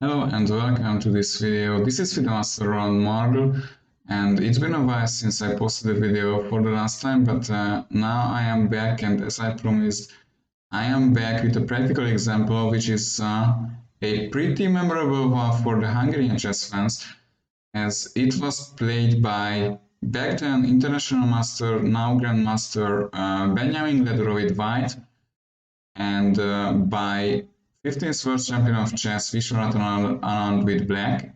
Hello and welcome to this video. This is Master on Marble, and it's been a while since I posted a video for the last time, but now I am back, and as I promised, I am back with a practical example which is a pretty memorable one for the Hungarian chess fans, as it was played by back then international master, now grandmaster Benjamin Ledorovid White, and by 15th world champion of chess Vishwanathan Anand with black.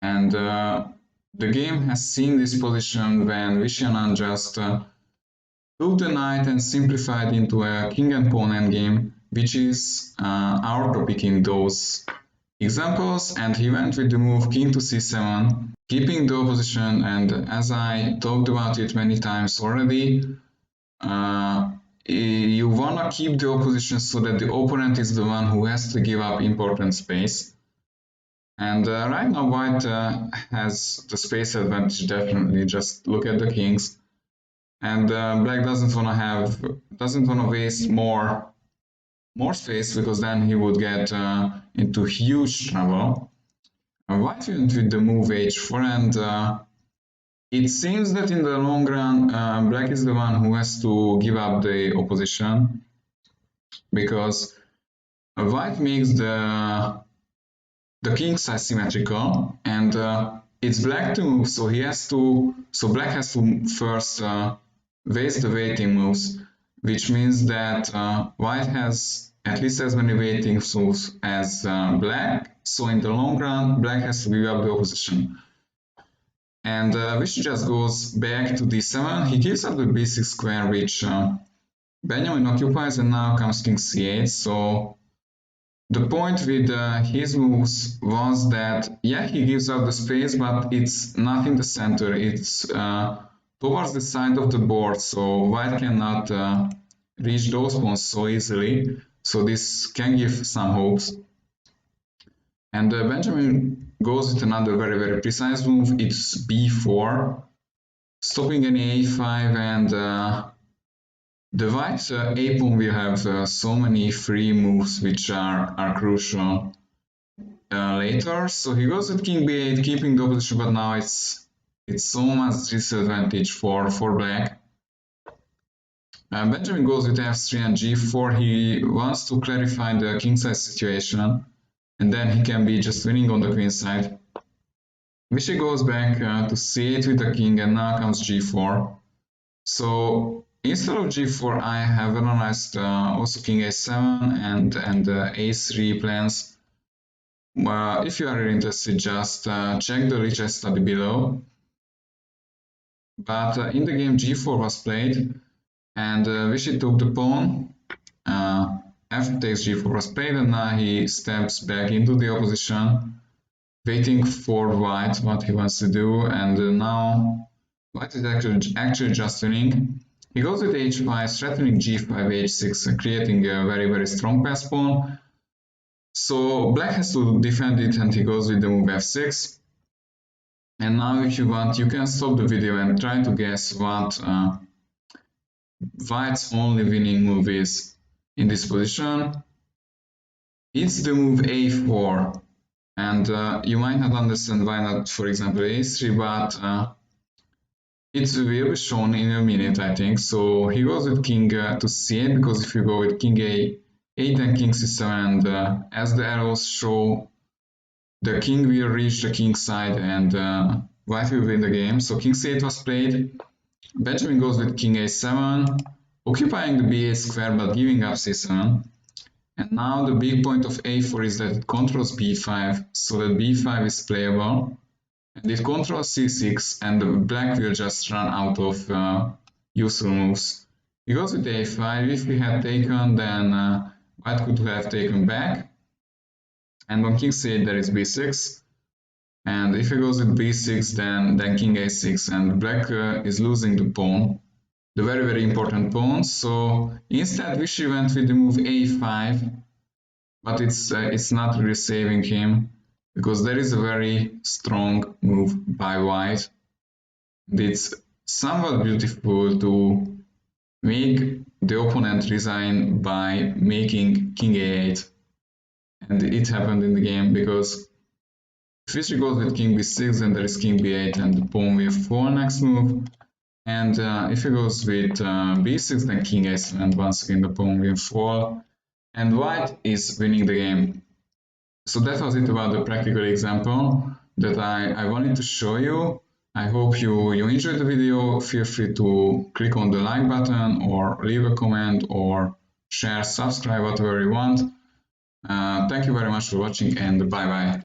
And the game has seen this position when Vishwanathan just took the knight and simplified into a king and pawn endgame, which is our topic in those examples. And he went with the move king to c7, keeping the opposition. And as I talked about it many times already, you want to keep the opposition so that the opponent is the one who has to give up important space. And right now white has the space advantage, definitely. Just look at the kings. And black doesn't want to waste more space, because then he would get into huge trouble. White went with the move h4, and it seems that in the long run, black is the one who has to give up the opposition, because white makes the king side symmetrical, and it's black to move, so black has to first waste the waiting moves, which means that white has at least as many waiting moves as black. So in the long run, black has to give up the opposition. And which just goes back to d7. He gives up the b6 square, which Benjamin occupies, and now comes king c8. So the point with his moves was that, yeah, he gives up the space, but it's not in the center. It's towards the side of the board, so white cannot reach those pawns so easily. So this can give some hopes. And Benjamin goes with another very precise move. It's b4, stopping any a5, and the white a pawn will have so many free moves which are crucial later. So he goes with king b8, keeping the opposition, but now it's so much disadvantage for black. Benjamin goes with f3 and g4. He wants to clarify the kingside situation, and then he can be just winning on the queen side. Vishy goes back to c8 with the king, and now comes g4. So instead of g4, I have analyzed also king a7 and a3 plans. If you are really interested, just check the literature study below. But in the game, g4 was played, and Vishy took the pawn. After takes g4 was played, and now he steps back into the opposition, waiting for white what he wants to do. And now white is actually just winning. He goes with h5, threatening g5, h6, creating a very strong pass pawn. So black has to defend it, and he goes with the move f6. And now if you want, you can stop the video and try to guess what white's only winning move is in this position. It's the move a4. And you might not understand why not, for example, a3, but it will be shown in a minute, I think. So he goes with king to c8, because if you go with king a8, then king c7, and as the arrows show, the king will reach the king side, and white will win the game. So king c8 was played. Benjamin goes with king a7, occupying the b8 square, but giving up c7. And now the big point of a4 is that it controls b5, so that b5 is playable. And it controls c6, and the black will just run out of useful moves. He goes with a5. If we had taken, then white could have taken back. And on king c8 there is b6. And if he goes with b6, then king a6, and black is losing the pawn, the very important pawn. So instead Vishy went with the move a5, but it's not really saving him, because there is a very strong move by white. It's somewhat beautiful to make the opponent resign by making king a8. and it happened in the game because if Fischer goes with king b6, then there is king b8 and the pawn will fall next move. And if he goes with b6, then king a7, and once again the pawn will fall. And white is winning the game. So that was it about the practical example that I wanted to show you. I hope you enjoyed the video. Feel free to click on the like button or leave a comment or share, subscribe, whatever you want. Thank you very much for watching, and bye bye.